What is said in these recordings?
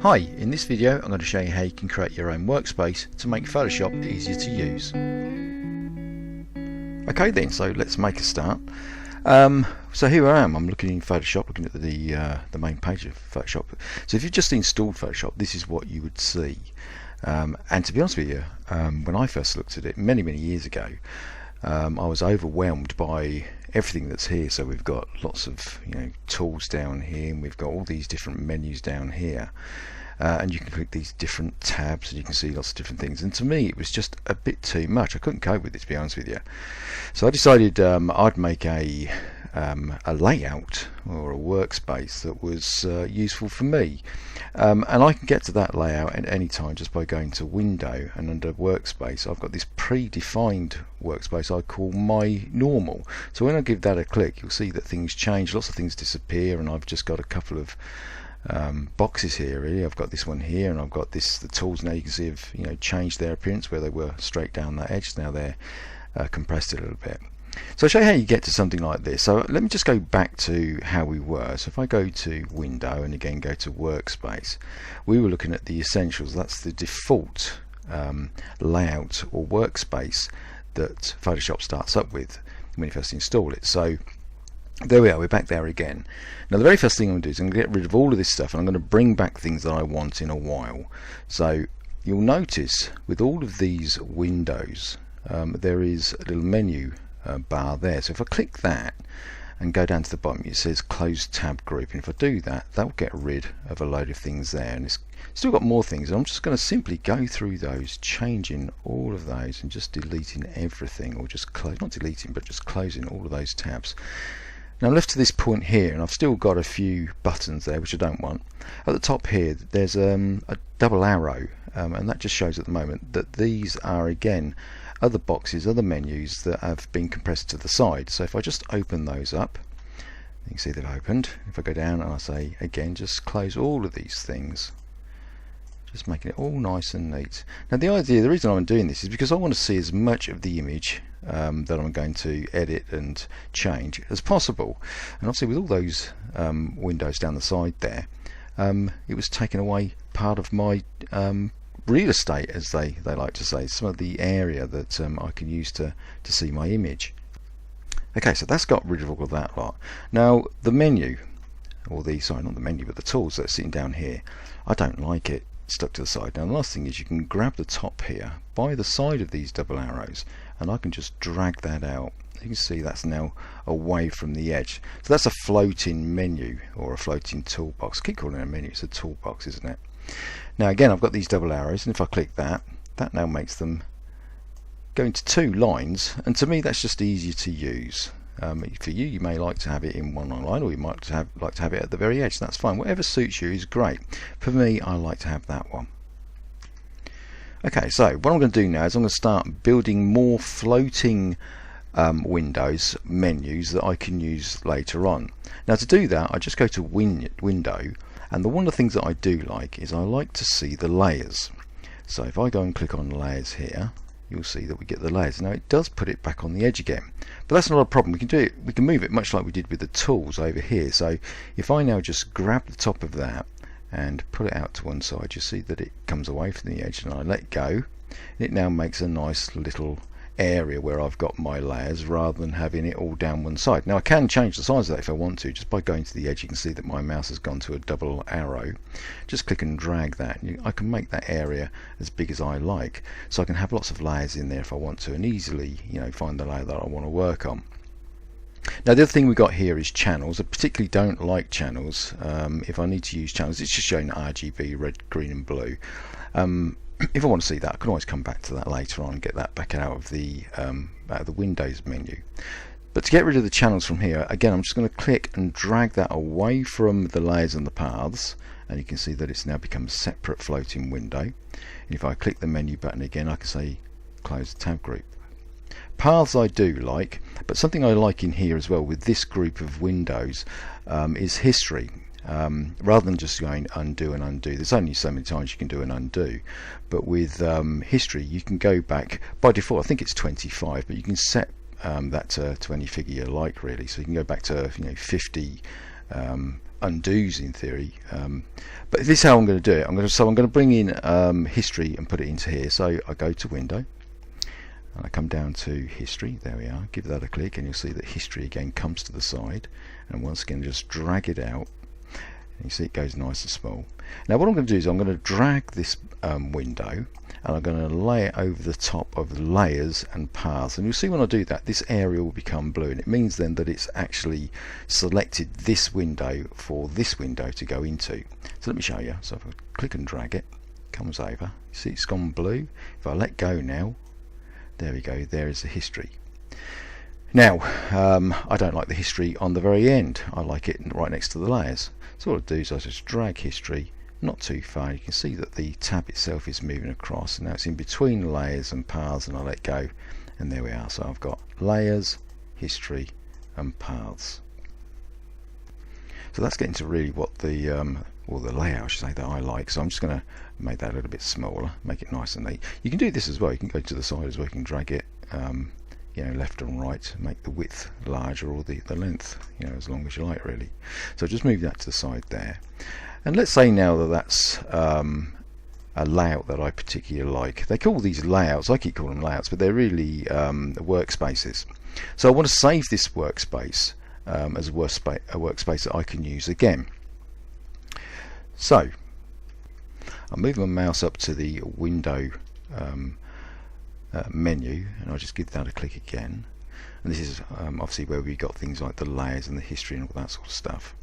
Hi, in this video I'm going to show you how you can create your own workspace to make Photoshop easier to use. Okay then, so let's make a start. So here I am, I'm looking in Photoshop, looking at the main page of Photoshop. So if you've just installed Photoshop, this is what you would see. And to be honest with you, when I first looked at it many years ago, I was overwhelmed by everything that's here. So we've got lots of tools down here, and we've got all these different menus down here, and you can click these different tabs and you can see lots of different things, and to me it was just a bit too much. I couldn't cope with it, to be honest with you. So I decided I'd make a layout or a workspace that was useful for me, and I can get to that layout at any time just by going to Window, and under Workspace I've got this predefined workspace I call My Normal. So when I give that a click, you'll see that things change, lots of things disappear, and I've just got a couple of boxes here really. I've got this one here, and I've got the tools now you can see have changed their appearance. Where they were straight down that edge, now they're compressed a little bit. So I'll show you how you get to something like this. So let me just go back to how we were. So if I go to Window and again go to Workspace, we were looking at the essentials. That's the default layout or workspace that Photoshop starts up with when you first install it. So there we are, we're back there again. Now the very first thing I'm going to do is I'm going to get rid of all of this stuff, and I'm going to bring back things that I want in a while. So you'll notice with all of these windows there is a little menu bar there. So if I click that and go down to the bottom, it says close tab group, and if I do that, that will get rid of a load of things there, and it's still got more things, and I'm just going to simply go through those, changing all of those and just deleting everything, or just not deleting but just closing all of those tabs. Now I'm left to this point here, and I've still got a few buttons there which I don't want. At the top here there's a double arrow, and that just shows at the moment that these are again other boxes, other menus that have been compressed to the side. So if I just open those up, you can see they've opened. If I go down and I say again just close all of these things, just making it all nice and neat. Now the reason I'm doing this is because I want to see as much of the image that I'm going to edit and change as possible. And obviously with all those windows down the side there, it was taking away part of my real estate, as they like to say, some of the area that I can use to see my image. Okay, so that's got rid of all of that lot. Now the menu, or sorry, not the menu, but the tools that are sitting down here, I don't like it stuck to the side. Now the last thing is you can grab the top here by the side of these double arrows, and I can just drag that out. You can see that's now away from the edge. So that's a floating menu or a floating toolbox. I keep calling it a menu, it's a toolbox, isn't it? Now again I've got these double arrows, and if I click that, that now makes them go into two lines, and to me that's just easier to use. For you, you may like to have it in one line, or you might like to have it at the very edge. That's fine, whatever suits you is great. For me, I like to have that one. Okay, so what I'm going to do now is I'm going to start building more floating windows, menus that I can use later on. Now to do that, I just go to Window, and one of the things that I do like is I like to see the layers. So if I go and click on layers here, you'll see that we get the layers. Now it does put it back on the edge again, but that's not a problem. We can do it, we can move it much like we did with the tools over here. So if I now just grab the top of that and put it out to one side, you see that it comes away from the edge, and I let go, and it now makes a nice little area where I've got my layers, rather than having it all down one side. Now I can change the size of that if I want to, just by going to the edge. You can see that my mouse has gone to a double arrow. Just click and drag that, and I can make that area as big as I like, so I can have lots of layers in there if I want to, and easily find the layer that I want to work on. Now the other thing we got here is channels. I particularly don't like channels. If I need to use channels, it's just showing RGB, red, green and blue. If I want to see that, I can always come back to that later on and get that back out of the Windows menu. But to get rid of the channels from here, again I'm just going to click and drag that away from the layers and the paths, and you can see that it's now become a separate floating window. And if I click the menu button again, I can say close the tab group. Paths I do like, but something I like in here as well with this group of windows is history. Rather than just going undo and undo, there's only so many times you can do an undo, but with history you can go back. By default I think it's 25, but you can set that to any figure you like really, so you can go back to 50 undos in theory, but this is how I'm going to do it. I'm going to bring in history and put it into here. So I go to Window and I come down to history. There we are. Give that a click and you'll see that history again comes to the side, and once again just drag it out. And you see it goes nice and small. Now what I'm going to do is I'm going to drag this window and I'm going to lay it over the top of the layers and paths, and you'll see when I do that this area will become blue, and it means then that it's actually selected this window for this window to go into. So let me show you. So if I click and drag it, it comes over, you see it's gone blue. If I let go now, there we go, there is the history. Now I don't like the history on the very end, I like it right next to the layers. So what I do is I just drag history not too far. You can see that the tab itself is moving across, and now it's in between layers and paths, and I let go and there we are. So I've got layers, history and paths. So that's getting to really what the or the layout I should say that I like. So I'm just going to make that a little bit smaller, make it nice and neat. You can do this as well, you can go to the side as well, you can drag it you know, left and right, make the width larger or the length, you know, as long as you like really. So just move that to the side there, and let's say now that that's a layout that I particularly like. They call these layouts, I keep calling them layouts, but they're really workspaces. So I want to save this workspace as a workspace that I can use again. So I'll move my mouse up to the window menu, and I'll just give that a click again, and this is obviously where we got things like the layers and the history and all that sort of stuff.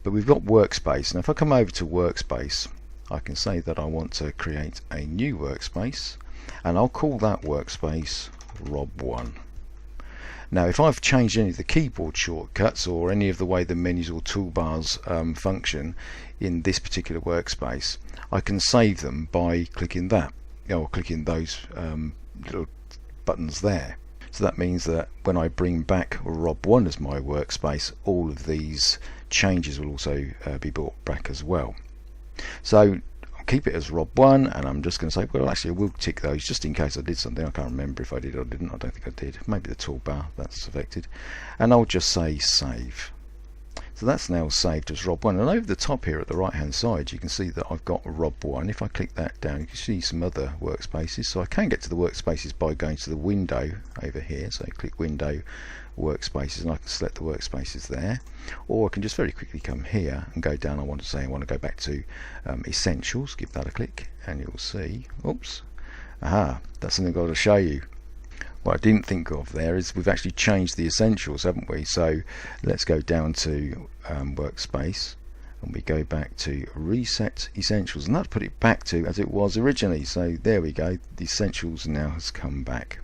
But we've got Workspace, and if I come over to Workspace, I can say that I want to create a new workspace, and I'll call that workspace Rob1. Now if I've changed any of the keyboard shortcuts or any of the way the menus or toolbars function in this particular workspace, I can save them by clicking that, or clicking those little buttons there. So that means that when I bring back Rob1 as my workspace, all of these changes will also be brought back as well. So I'll keep it as Rob1, and I'm just going to say, well actually I will tick those just in case I did something. I can't remember if I did or didn't. I don't think I did. Maybe the toolbar, that's affected. And I'll just say save. So that's now saved as Rob1, and over the top here at the right hand side you can see that I've got Rob1. If I click that down you can see some other workspaces, so I can get to the workspaces by going to the window over here. So I click window, workspaces, and I can select the workspaces there, or I can just very quickly come here and go down. I want to go back to essentials, give that a click, and you'll see, oops, aha, that's something I've got to show you. What I didn't think of there is we've actually changed the essentials, haven't we? So let's go down to Workspace, and we go back to Reset Essentials, and that put it back to as it was originally. So there we go, the essentials now has come back.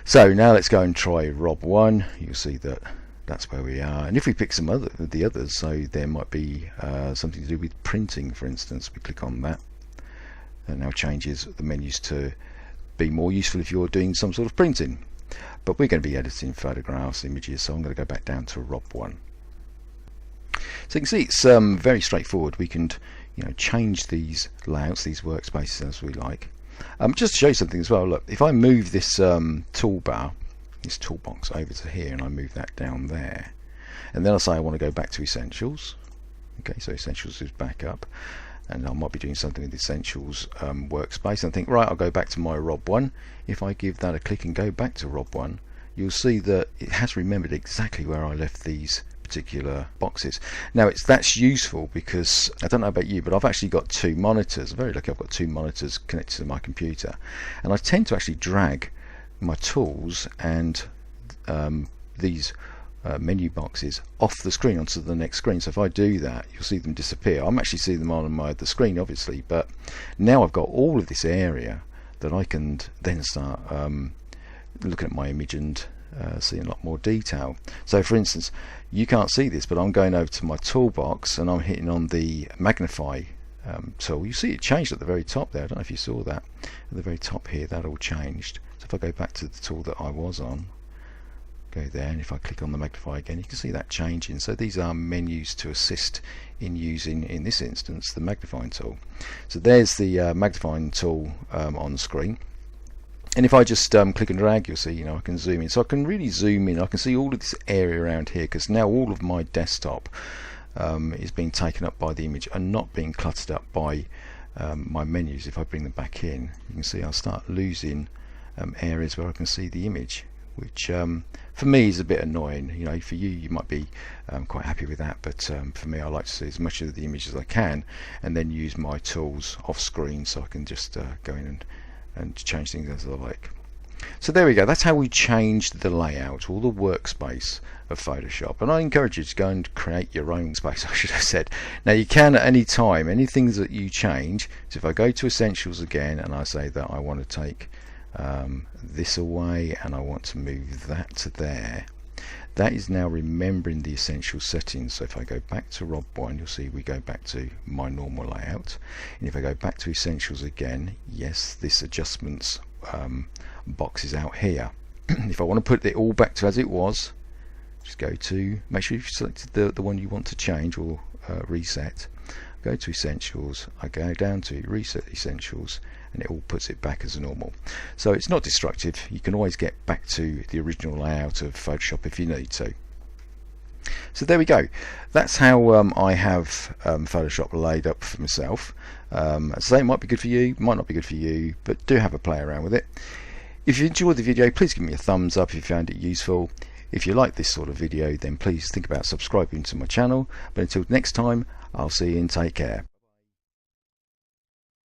So now let's go and try Rob1. You'll see that that's where we are, and if we pick some other the others, so there might be something to do with printing, for instance. We click on that, and now changes the menus to be more useful if you're doing some sort of printing, but we're going to be editing photographs, images, so I'm going to go back down to Rob1. So you can see it's very straightforward. We can, you know, change these layouts, these workspaces as we like. Just to show you something as well, look, if I move this toolbar, this toolbox over to here, and I move that down there, and then I say I want to go back to essentials. Okay, so essentials is back up, and I might be doing something with the essentials workspace, and think, right, I'll go back to my Rob1. If I give that a click and go back to Rob1, you'll see that it has remembered exactly where I left these particular boxes. Now that's useful because I don't know about you, but I've actually got two monitors. I'm very lucky I've got two monitors connected to my computer, and I tend to actually drag my tools and these menu boxes off the screen onto the next screen. So if I do that, you'll see them disappear. I'm actually seeing them on the screen obviously, but now I've got all of this area that I can then start looking at my image and seeing a lot more detail. So for instance, you can't see this, but I'm going over to my toolbox and I'm hitting on the magnify tool. You see it changed at the very top there. I don't know if you saw that at the very top here, that all changed. So if I go back to the tool that I was on, go there, and if I click on the magnify again, you can see that changing. So these are menus to assist in using, in this instance, the magnifying tool. So there's the magnifying tool on the screen, and if I just click and drag, you'll see, you know, I can zoom in. So I can really zoom in. I can see all of this area around here, because now all of my desktop is being taken up by the image and not being cluttered up by my menus. If I bring them back in, you can see I'll start losing areas where I can see the image, which for me is a bit annoying. You know, for you, you might be quite happy with that, but for me, I like to see as much of the image as I can, and then use my tools off screen so I can just go in and change things as I like. So there we go, that's how we changed the layout, all the workspace of Photoshop. And I encourage you to go and create your own space, I should have said. Now you can at any time, any things that you change. So if I go to Essentials again and I say that I want to take this away and I want to move that to there, that is now remembering the essential settings. So if I go back to Rob 1, you'll see we go back to my normal layout, and if I go back to Essentials again, yes, this adjustments box is out here. If I want to put it all back to as it was, just go to, make sure you've selected the one you want to change or reset. Go to Essentials, I go down to Reset Essentials, and it all puts it back as normal. So it's not destructive. You can always get back to the original layout of Photoshop if you need to. So there we go. That's how I have Photoshop laid up for myself. So it might be good for you, might not be good for you, but do have a play around with it. If you enjoyed the video, please give me a thumbs up if you found it useful. If you like this sort of video, then please think about subscribing to my channel. But until next time, I'll see you and take care.